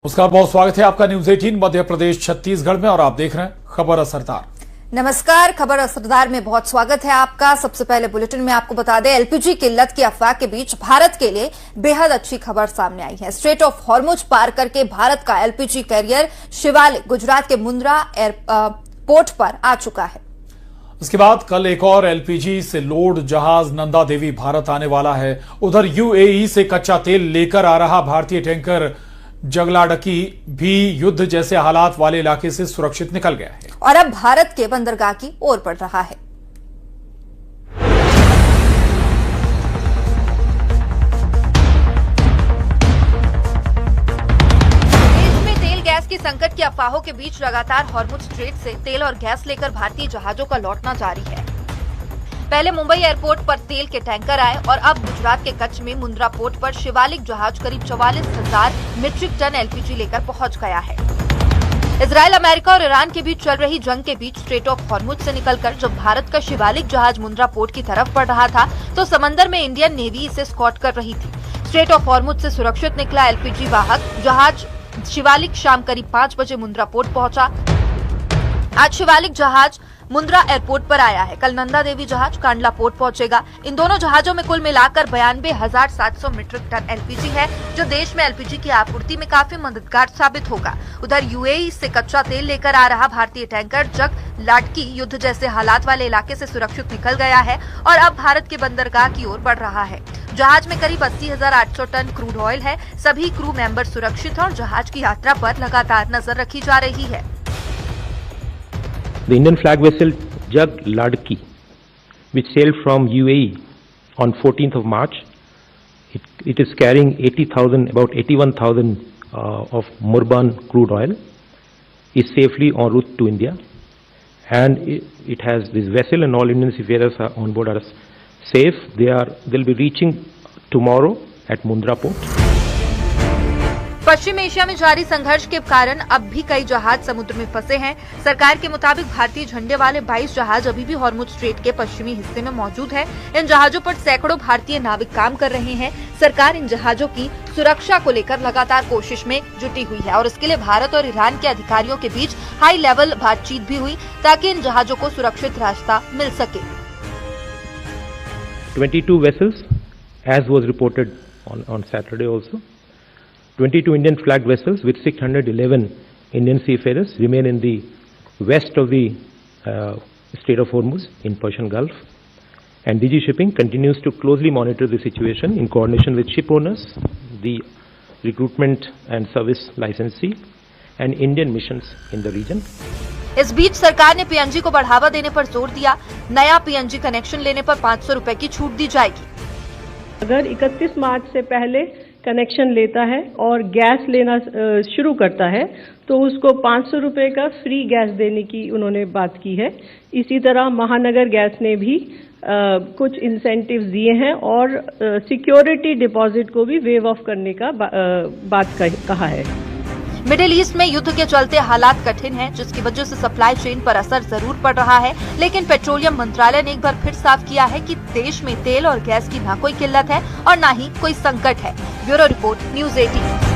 उसका बहुत स्वागत है आपका न्यूज 18 मध्य प्रदेश छत्तीसगढ़ में और आप देख रहे हैं खबर असरदार। नमस्कार, खबर असरदार में बहुत स्वागत है आपका। सबसे पहले बुलेटिन में आपको बता दें, एलपीजी किल्लत की अफवाह के बीच भारत के लिए बेहद अच्छी खबर सामने आई है। स्ट्रेट ऑफ हॉर्मुज पार करके भारत का एलपीजी कैरियर शिवालिक गुजरात के मुंद्रा एयरपोर्ट पर आ चुका है। इसके बाद कल एक और एलपीजी से लोड जहाज नंदा देवी भारत आने वाला है। उधर यूएई से कच्चा तेल लेकर आ रहा भारतीय टैंकर जगलाडकी भी युद्ध जैसे हालात वाले इलाके से सुरक्षित निकल गया है और अब भारत के बंदरगाह की ओर बढ़ रहा है। देश में तेल गैस की संकट की अफवाहों के बीच लगातार हॉर्मुज स्ट्रेट से तेल और गैस लेकर भारतीय जहाजों का लौटना जारी है। पहले मुंबई एयरपोर्ट पर तेल के टैंकर आए और अब गुजरात के कच्छ में मुंद्रा पोर्ट पर शिवालिक जहाज करीब 44,000 मीट्रिक टन एलपीजी लेकर पहुंच गया है। इजराइल, अमेरिका और ईरान के बीच चल रही जंग के बीच स्ट्रेट ऑफ हॉर्मुज से निकलकर जब भारत का शिवालिक जहाज मुंद्रा पोर्ट की तरफ बढ़ रहा था तो समंदर में इंडियन नेवी इसे स्कॉट कर रही थी। स्ट्रेट ऑफ हॉर्मुज से सुरक्षित निकला एलपीजी वाहक जहाज शिवालिक शाम करीब 5 बजे मुंद्रा पोर्ट पहुंचा। आज शिवालिक जहाज मुंद्रा एयरपोर्ट पर आया है। कल नंदा देवी जहाज कांडला पोर्ट पहुंचेगा। इन दोनों जहाजों में कुल मिलाकर 92,700 मीट्रिक टन एलपीजी है, जो देश में एलपीजी की आपूर्ति में काफी मददगार साबित होगा। उधर यूएई से कच्चा तेल लेकर आ रहा भारतीय टैंकर जगलाडकी युद्ध जैसे हालात वाले इलाके से सुरक्षित निकल गया है और अब भारत के बंदरगाह की ओर बढ़ रहा है। जहाज में करीब 80,800 टन क्रूड ऑयल है। सभी क्रू मेंबर सुरक्षित हैं और जहाज की यात्रा पर लगातार नजर रखी जा रही है। The Indian flag vessel Jagladki, which sailed from UAE on 14th of March, it is carrying about 81,000 of Murban crude oil, is safely en route to India, and it has this vessel and all Indian seafarers on board are safe. They'll be reaching tomorrow at Mundra port. Paschim Asia में जारी संघर्ष के कारण अब भी कई जहाज समुद्र में फंसे हैं। सरकार के मुताबिक भारतीय झंडे वाले 22 जहाज अभी भी हॉर्मुज स्ट्रेट के पश्चिमी हिस्से में मौजूद हैं। इन जहाजों पर सैकड़ों भारतीय नाविक काम कर रहे हैं। सरकार इन जहाजों की सुरक्षा को लेकर लगातार कोशिश में जुटी हुई है और इसके लिए भारत और ईरान के अधिकारियों के बीच हाई लेवल बातचीत भी हुई ताकि इन जहाजों को सुरक्षित रास्ता मिल सके। 22 vessels, as was reported on Saturday also. 22 Indian flagged vessels with 611 Indian seafarers remain in the west of the Strait of Hormuz in Persian Gulf, and DG Shipping continues to closely monitor the situation in coordination with ship owners, the recruitment and service licensee, and Indian missions in the region. इस बीच सरकार ने PNG को बढ़ावा देने पर जोर दिया। नया पीएनजी कनेक्शन लेने पर 500 रुपए की छूट दी जाएगी। अगर 31 मार्च से पहले कनेक्शन लेता है और गैस लेना शुरू करता है तो उसको 500 रुपए का फ्री गैस देने की उन्होंने बात की है। इसी तरह महानगर गैस ने भी कुछ इंसेंटिव्स दिए हैं और सिक्योरिटी डिपॉजिट को भी वेव ऑफ करने का बात कहा है। मिडिल ईस्ट में युद्ध के चलते हालात कठिन हैं, जिसकी वजह से सप्लाई चेन पर असर जरूर पड़ रहा है, लेकिन पेट्रोलियम मंत्रालय ने एक बार फिर साफ किया है कि देश में तेल और गैस की न कोई किल्लत है और न ही कोई संकट है। Bureau report, news 18।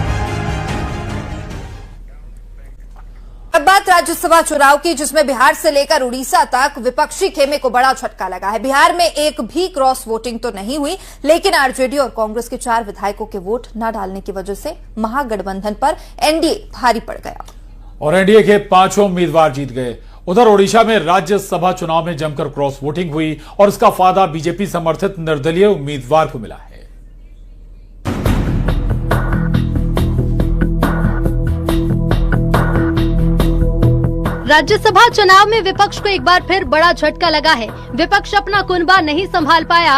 अब बात राज्यसभा चुनाव की, जिसमें बिहार से लेकर उड़ीसा तक विपक्षी खेमे को बड़ा झटका लगा है। बिहार में एक भी क्रॉस वोटिंग तो नहीं हुई, लेकिन आरजेडी और कांग्रेस के 4 विधायकों के वोट न डालने की वजह से महागठबंधन पर एनडीए भारी पड़ गया और एनडीए के 5 उम्मीदवार जीत गए। उधर ओडिशा में राज्यसभा चुनाव में जमकर क्रॉस वोटिंग हुई और इसका फायदा बीजेपी समर्थित निर्दलीय उम्मीदवार को मिला है। राज्यसभा चुनाव में विपक्ष को एक बार फिर बड़ा झटका लगा है। विपक्ष अपना कुनबा नहीं संभाल पाया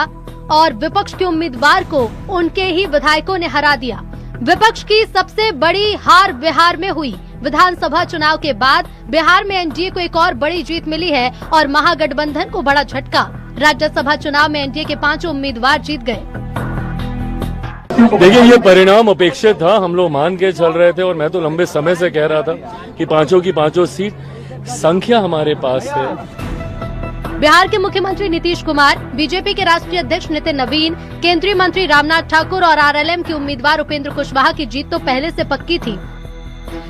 और विपक्ष के उम्मीदवार को उनके ही विधायकों ने हरा दिया। विपक्ष की सबसे बड़ी हार बिहार में हुई। विधानसभा चुनाव के बाद बिहार में एनडीए को एक और बड़ी जीत मिली है और महागठबंधन को बड़ा झटका। राज्यसभा चुनाव में एनडीए के 5 उम्मीदवार जीत गए। देखिए, ये परिणाम अपेक्षित था, हम लोग मान के चल रहे थे और मैं तो लंबे समय से कह रहा था कि 5 की 5 सीट संख्या हमारे पास है। बिहार के मुख्यमंत्री नीतीश कुमार, बीजेपी के राष्ट्रीय अध्यक्ष नितिन नवीन, केंद्रीय मंत्री रामनाथ ठाकुर और आरएलएम के उम्मीदवार उपेंद्र कुशवाहा की जीत तो पहले से पक्की थी।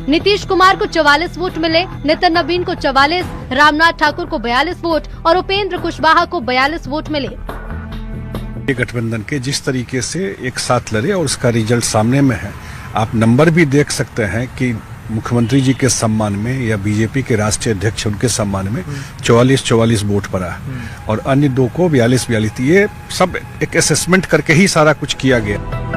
नीतीश कुमार को 44 वोट मिले, नितिन नवीन को 44, रामनाथ ठाकुर को 42 वोट और उपेंद्र कुशवाहा को 42 वोट मिले। गठबंधन के जिस तरीके से एक साथ लड़े और उसका रिजल्ट सामने में है, आप नंबर भी देख सकते हैं कि मुख्यमंत्री जी के सम्मान में या बीजेपी के राष्ट्रीय अध्यक्ष उनके सम्मान में 44 वोट पड़ा और अन्य दो को 42। ये सब एक असेसमेंट करके ही सारा कुछ किया गया।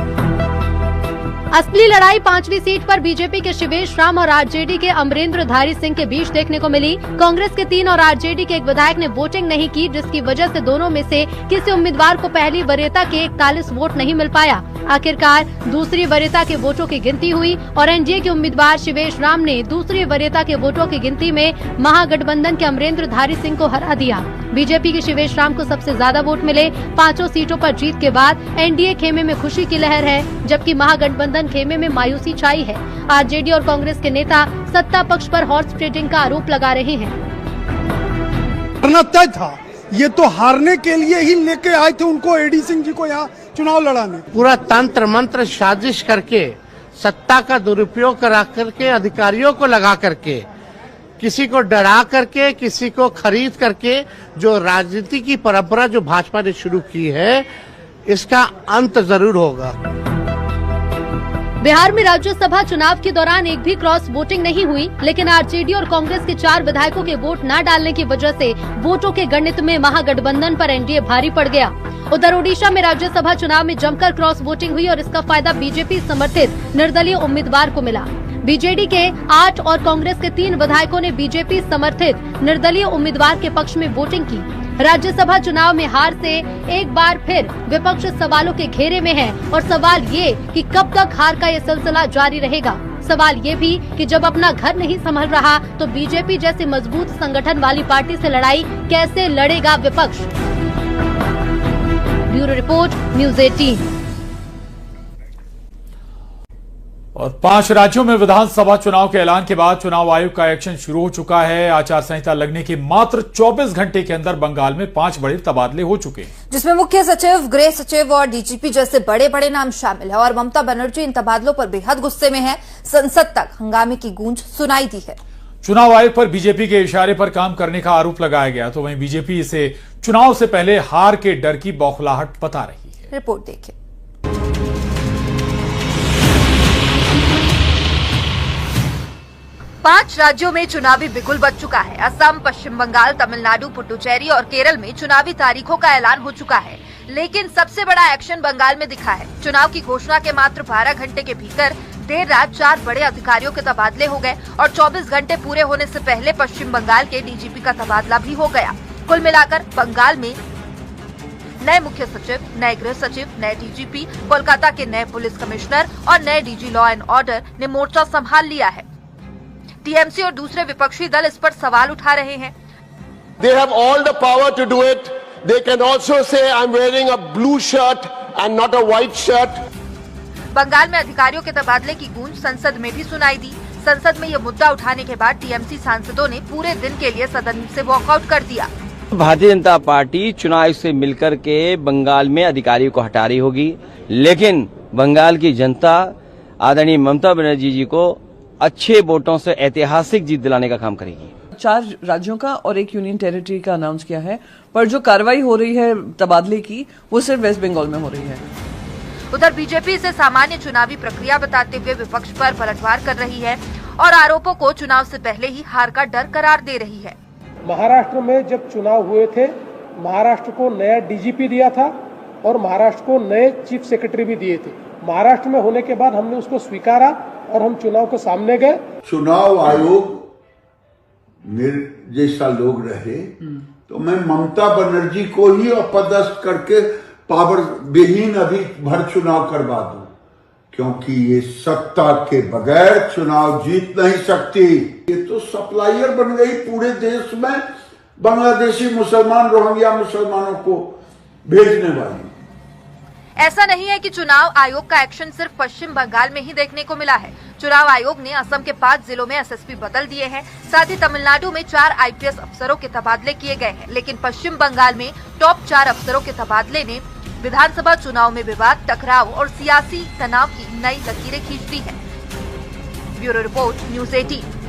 असली लड़ाई 5वीं सीट पर बीजेपी के शिवेश राम और आरजेडी के अमरेंद्र धारी सिंह के बीच देखने को मिली। कांग्रेस के 3 और आरजेडी के एक विधायक ने वोटिंग नहीं की, जिसकी वजह से दोनों में से किसी उम्मीदवार को पहली वरीयता के 41 वोट नहीं मिल पाया। आखिरकार दूसरी वरीयता के वोटों की गिनती हुई और एनडीए के उम्मीदवार शिवेश राम ने दूसरी वरीयता के वोटों की गिनती में महागठबंधन के अमरेंद्र धारी सिंह को हरा दिया। बीजेपी के शिवेश राम को सबसे ज्यादा वोट मिले। 5 सीटों पर जीत के बाद एनडीए खेमे में खुशी की लहर है, जबकि महागठबंधन खेमे में मायूसी छाई है। आरजेडी और कांग्रेस के नेता सत्ता पक्ष पर हॉर्स ट्रेडिंग का आरोप लगा रहे हैं। तय था, ये तो हारने के लिए ही लेके आए थे उनको, एडी सिंह जी को यहाँ चुनाव लड़ाने। पूरा तंत्र मंत्र साजिश करके, सत्ता का दुरुपयोग करा करके, अधिकारियों को लगा करके, किसी को डरा करके, किसी को खरीद करके, जो राजनीति की परंपरा जो भाजपा ने शुरू की है, इसका अंत जरूर होगा। बिहार में राज्यसभा चुनाव के दौरान एक भी क्रॉस वोटिंग नहीं हुई, लेकिन आरजेडी और कांग्रेस के 4 विधायकों के वोट न डालने की वजह से वोटों के गणित में महागठबंधन पर एनडीए भारी पड़ गया। उधर ओडिशा में राज्यसभा चुनाव में जमकर क्रॉस वोटिंग हुई और इसका फायदा बीजेपी समर्थित निर्दलीय उम्मीदवार को मिला। बीजेडी के 8 और कांग्रेस के 3 विधायकों ने बीजेपी समर्थित निर्दलीय उम्मीदवार के पक्ष में वोटिंग की। राज्यसभा चुनाव में हार से एक बार फिर विपक्ष सवालों के घेरे में है और सवाल ये कि कब तक हार का ये सिलसिला जारी रहेगा। सवाल ये भी कि जब अपना घर नहीं संभल रहा तो बीजेपी जैसी मजबूत संगठन वाली पार्टी से लड़ाई कैसे लड़ेगा विपक्ष। Bureau report, news 18। और 5 राज्यों में विधानसभा चुनाव के ऐलान के बाद चुनाव आयोग का एक्शन शुरू हो चुका है। आचार संहिता लगने के मात्र 24 घंटे के अंदर बंगाल में 5 बड़े तबादले हो चुके हैं, जिसमें मुख्य सचिव, गृह सचिव और डीजीपी जैसे बड़े बड़े नाम शामिल है। और ममता बनर्जी इन तबादलों पर बेहद गुस्से में है। संसद तक हंगामे की गूंज सुनाई दी है। चुनाव आयोग पर बीजेपी के इशारे पर काम करने का आरोप लगाया गया, तो वहीं बीजेपी इसे चुनाव से पहले हार के डर की बौखलाहट बता रही है। रिपोर्ट देखिए। 5 राज्यों में चुनावी बिगुल बज चुका है। असम, पश्चिम बंगाल, तमिलनाडु, पुडुचेरी और केरल में चुनावी तारीखों का ऐलान हो चुका है, लेकिन सबसे बड़ा एक्शन बंगाल में दिखा है। चुनाव की घोषणा के मात्र 12 घंटे के भीतर देर रात 4 बड़े अधिकारियों के तबादले हो गए और 24 घंटे पूरे होने से पहले पश्चिम बंगाल के डीजीपी का तबादला भी हो गया। कुल मिलाकर बंगाल में नए मुख्य सचिव, नए गृह सचिव, नए डीजीपी, कोलकाता के नए पुलिस कमिश्नर और नए डीजी लॉ एंड ऑर्डर ने मोर्चा संभाल लिया है। टीएमसी और दूसरे विपक्षी दल इस पर सवाल उठा रहे हैं। They have all the power to do it. They can also say I'm wearing a blue shirt and not a white shirt. Bengal में अधिकारियों के तबादले की गूंज संसद में भी सुनाई दी। संसद में यह मुद्दा उठाने के बाद टीएमसी सांसदों ने पूरे दिन के लिए सदन से वॉकआउट कर दिया। भारतीय जनता पार्टी चुनाव से मिलकर के बंगाल में अधिकारियों को हटा रही होगी, लेकिन बंगाल की जनता आदरणीय ममता बनर्जी जी को अच्छे वोटों से ऐतिहासिक जीत दिलाने का काम करेगी। 4 राज्यों का और 1 यूनियन टेरिटरी का अनाउंस किया है, पर जो कार्रवाई हो रही है तबादले की वो सिर्फ वेस्ट बंगाल में हो रही है। उधर बीजेपी इसे सामान्य चुनावी प्रक्रिया बताते हुए विपक्ष पर पलटवार कर रही है और आरोपों को चुनाव से पहले ही हार का डर करार दे रही है। महाराष्ट्र में जब चुनाव हुए थे, महाराष्ट्र को नया डीजीपी दिया था और महाराष्ट्र को नए चीफ सेक्रेटरी भी दिए थे। महाराष्ट्र में होने के बाद हमने उसको स्वीकारा और हम चुनाव के सामने गए। चुनाव आयोग मेरे जैसा लोग रहे तो मैं ममता बनर्जी को ही अपदस्थ करके पावर विहीन अभी भर चुनाव करवा दूं, क्योंकि ये सत्ता के बगैर चुनाव जीत नहीं सकती। ये तो सप्लायर बन गई पूरे देश में, बांग्लादेशी मुसलमान, रोहिंग्या मुसलमानों को भेजने वाली। ऐसा नहीं है कि चुनाव आयोग का एक्शन सिर्फ पश्चिम बंगाल में ही देखने को मिला है। चुनाव आयोग ने असम के 5 जिलों में एसएसपी बदल दिए हैं। साथ ही तमिलनाडु में 4 आईपीएस अफसरों के तबादले किए गए हैं, लेकिन पश्चिम बंगाल में टॉप 4 अफसरों के तबादले ने विधानसभा चुनाव में विवाद, टकराव और सियासी तनाव की नई लकीरें खींच दी है। Bureau report, news 18।